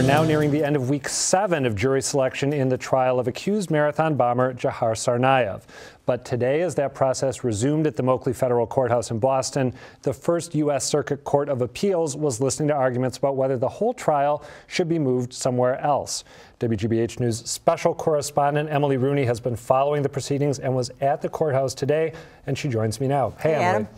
We're now nearing the end of week 7 of jury selection in the trial of accused marathon bomber Dzhokhar Tsarnaev. But today, as that process resumed at the Moakley Federal Courthouse in Boston, the First U.S. Circuit Court of Appeals was listening to arguments about whether the whole trial should be moved somewhere else. WGBH News special correspondent Emily Rooney has been following the proceedings and was at the courthouse today, and she joins me now. Hey, Emily. Adam.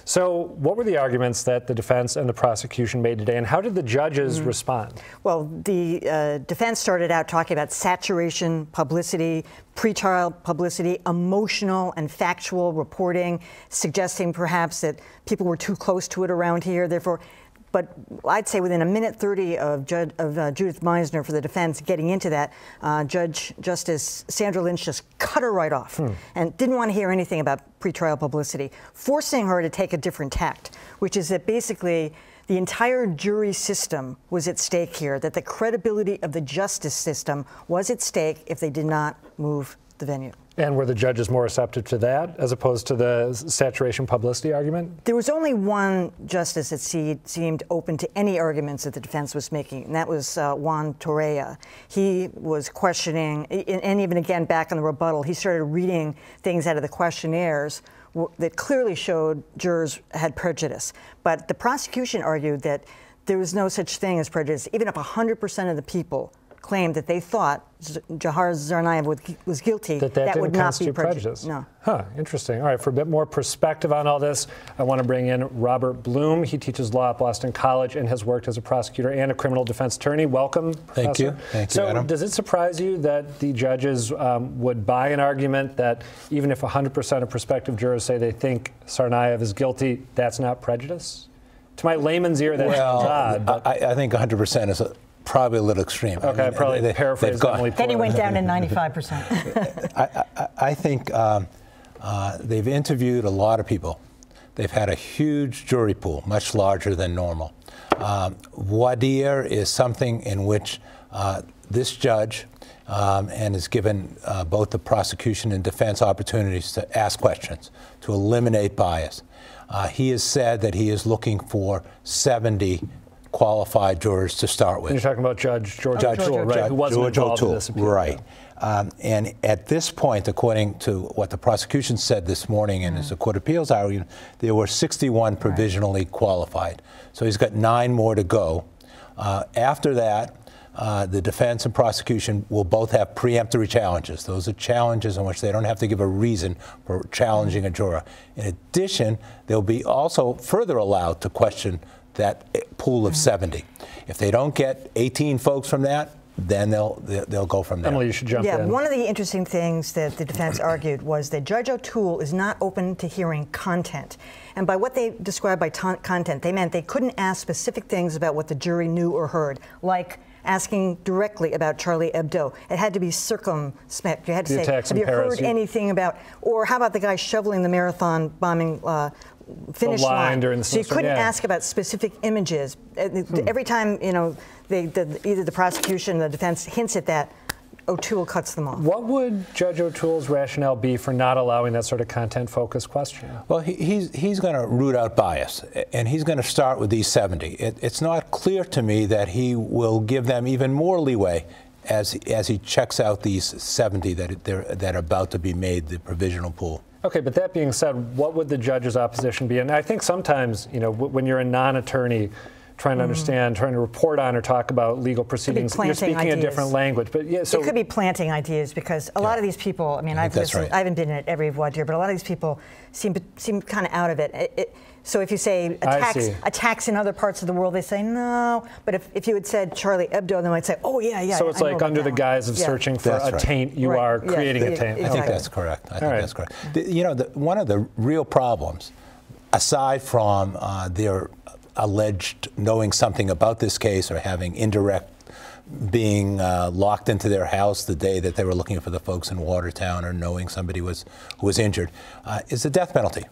So what were the arguments that the defense and the prosecution made today, and how did the judges respond? Well, the defense started out talking about saturation publicity, pretrial publicity, emotional and factual reporting, suggesting perhaps that people were too close to it around here, therefore. But I'd say within a minute 30 of Judith Meisner for the defense getting into that, Justice Sandra Lynch just cut her right off and didn't want to hear anything about pretrial publicity, forcing her to take a different tact, which is that basically the entire jury system was at stake here, that the credibility of the justice system was at stake if they did not move the venue. And were the judges more receptive to that as opposed to the saturation publicity argument? There was only one justice that seemed open to any arguments that the defense was making, and that was Juan Torreya. He was questioning, and even again back on the rebuttal, he started reading things out of the questionnaires that clearly showed jurors had prejudice. But the prosecution argued that there was no such thing as prejudice, even if 100% of the people claimed that they thought Dzhokhar Tsarnaev was guilty, that would not be prejudice. No. Huh, interesting. All right, for a bit more perspective on all this, I want to bring in Robert Bloom. He teaches law at Boston College and has worked as a prosecutor and a criminal defense attorney. Welcome, Professor. Thank you. Thank you, Adam. So does it surprise you that the judges would buy an argument that even if 100% of prospective jurors say they think Tsarnaev is guilty, that's not prejudice? To my layman's ear, that sounds odd. But I think 100% is probably a little extreme. Okay, I mean, probably paraphrase Emily. Then he went down to 95%. I think they've interviewed a lot of people. They've had a huge jury pool, much larger than normal. Voir dire is something in which this judge and has given both the prosecution and defense opportunities to ask questions, to eliminate bias. He has said that he is looking for 70 qualified jurors to start with. And you're talking about Judge George O'Toole, right? Who wasn't involved in this appeal. Right. And at this point, according to what the prosecution said this morning in his Court of Appeals argument, there were 61 provisionally qualified. So he's got 9 more to go. After that, the defense and prosecution will both have preemptory challenges. Those are challenges in which they don't have to give a reason for challenging a juror. In addition, they'll be also further allowed to question that pool of 70. If they don't get 18 folks from that, then they'll go from there. Emily, you should jump in. Yeah, one of the interesting things that the defense argued was that Judge O'Toole is not open to hearing content. And by what they described by content, they meant they couldn't ask specific things about what the jury knew or heard, like asking directly about Charlie Hebdo. It had to be circumspect. You had to say, have you heard anything about, or how about the guy shoveling the marathon bombing finish line? So you couldn't ask about specific images. Every time, you know, either the prosecution or the defense hints at that, O'Toole cuts them off. What would Judge O'Toole's rationale be for not allowing that sort of content-focused question? Well, he's going to root out bias, and he's going to start with these 70. It's not clear to me that he will give them even more leeway as he checks out these 70 that are about to be made the provisional pool. Okay, but that being said, what would the judge's opposition be? And I think sometimes, you know, when you're a non-attorney trying to understand, trying to report on or talk about legal proceedings, you're speaking a different language. But yeah, so it could be planting ideas because a lot of these people, I mean, I haven't been in every voir dire, but a lot of these people seem kind of out of it. So if you say attacks in other parts of the world, they say no. But if you had said Charlie Hebdo, they might say, oh yeah. So it's like under the guise of searching for a taint, you are creating a taint. I think that's correct. I think that's correct. You know, one of the real problems, aside from their alleged knowing something about this case or having indirect being locked into their house the day that they were looking for the folks in Watertown or knowing somebody who was injured, is the death penalty.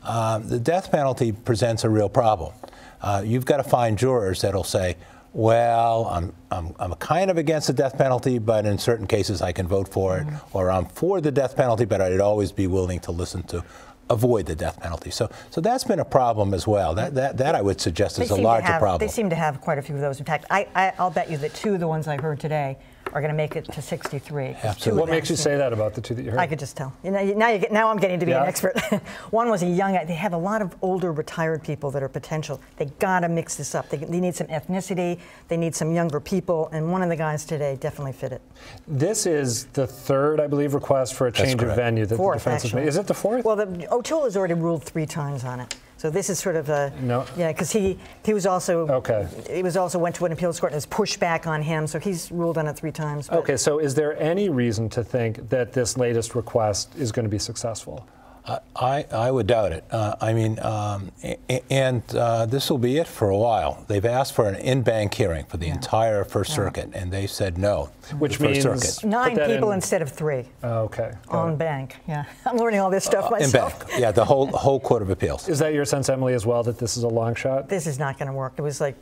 The death penalty presents a real problem. You've got to find jurors that'll say, well, I'm kind of against the death penalty, but in certain cases I can vote for it, or I'm for the death penalty, but I'd always be willing to listen to avoid the death penalty. So that's been a problem as well. That I would suggest is a larger problem. They seem to have quite a few of those. In fact, I'll bet you that 2 of the ones I heard today are going to make it to 63. Absolutely. What makes you say that about the 2 that you heard? I could just tell. Now I'm getting to be an expert. One was a young guy. They have a lot of older retired people that are potential. They got to mix this up. They need some ethnicity. They need some younger people. And one of the guys today definitely fit it. This is the 3rd, I believe, request for a change of venue that the defense has made. Is it the 4th? Well, O'Toole has already ruled 3 times on it. So this is sort of a because he was also went to an appeals court and was pushed back on him. So he's ruled on it 3 times. Okay, so is there any reason to think that this latest request is going to be successful? I would doubt it. This will be it for a while. They've asked for an in-bank hearing for the entire First Circuit, and they said no. Which means 9 people instead of 3. Okay. On bank, yeah. I'm learning all this stuff myself. In bank, yeah, the whole Court of Appeals. Is that your sense, Emily, as well, that this is a long shot? This is not going to work. It was like,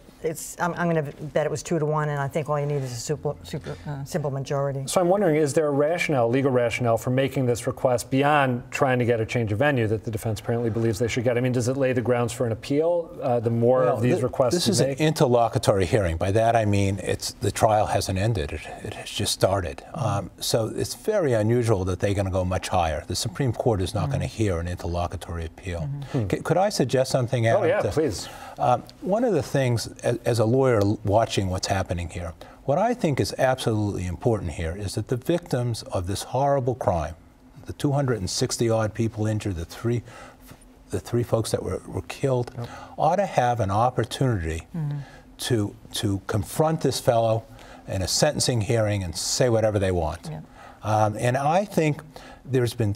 I'm going to bet it was 2 to 1, and I think all you need is a simple majority. So I'm wondering, is there a legal rationale for making this request beyond trying to get a change of venue that the defense apparently believes they should get? I mean, does it lay the grounds for an appeal? The more of these requests this is an interlocutory hearing. By that I mean the trial hasn't ended. It has just started. So it's very unusual that they're going to go much higher. The Supreme Court is not going to hear an interlocutory appeal. Could I suggest something, Adam? Oh, yeah, please. One of the things, as a lawyer watching what's happening here, what I think is absolutely important here is that the victims of this horrible crime, the 260-odd people injured, the three folks that were killed, ought to have an opportunity to confront this fellow in a sentencing hearing and say whatever they want. And I think there's been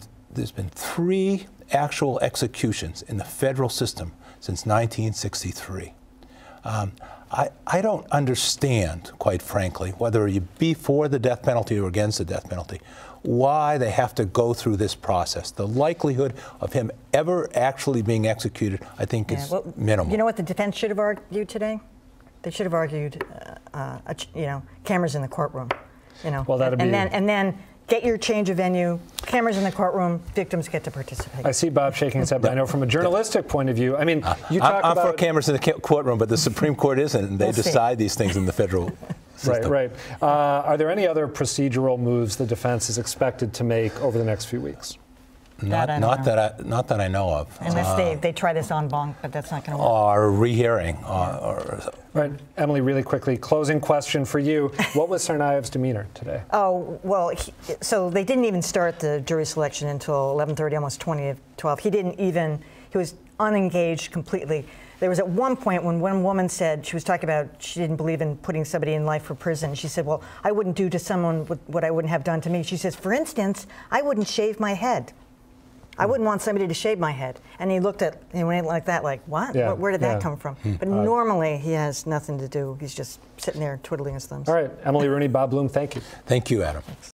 3 actual executions in the federal system since 1963. I don't understand, quite frankly, whether you be for the death penalty or against the death penalty, why they have to go through this process. The likelihood of him ever actually being executed, I think, is minimal. You know what the defense should have argued today? They should have argued, cameras in the courtroom. Well, that'd be. And then get your change of venue, cameras in the courtroom, victims get to participate. I see Bob shaking his head, but I know from a journalistic point of view, I mean, you talk about... I'm for cameras in the courtroom, but the Supreme Court isn't, and they decide these things in the federal system. Right. Are there any other procedural moves the defense is expected to make over the next few weeks? Not that I know of. Unless they try this en banc, but that's not going to work. Or rehearing. Right. Emily, really quickly, closing question for you. What was Tsarnaev's demeanor today? Oh, well, so they didn't even start the jury selection until 11:30, almost 20 of 12. He was unengaged completely. There was at one point when one woman said, she was talking about she didn't believe in putting somebody in life for prison. She said, well, I wouldn't do to someone what I wouldn't have done to me. She says, for instance, I wouldn't shave my head. I wouldn't want somebody to shave my head. And he looked at him like that, like, what? Yeah, Where did that come from? But normally he has nothing to do. He's just sitting there twiddling his thumbs. All right. Emily Rooney, Bob Bloom, thank you. Thank you, Adam.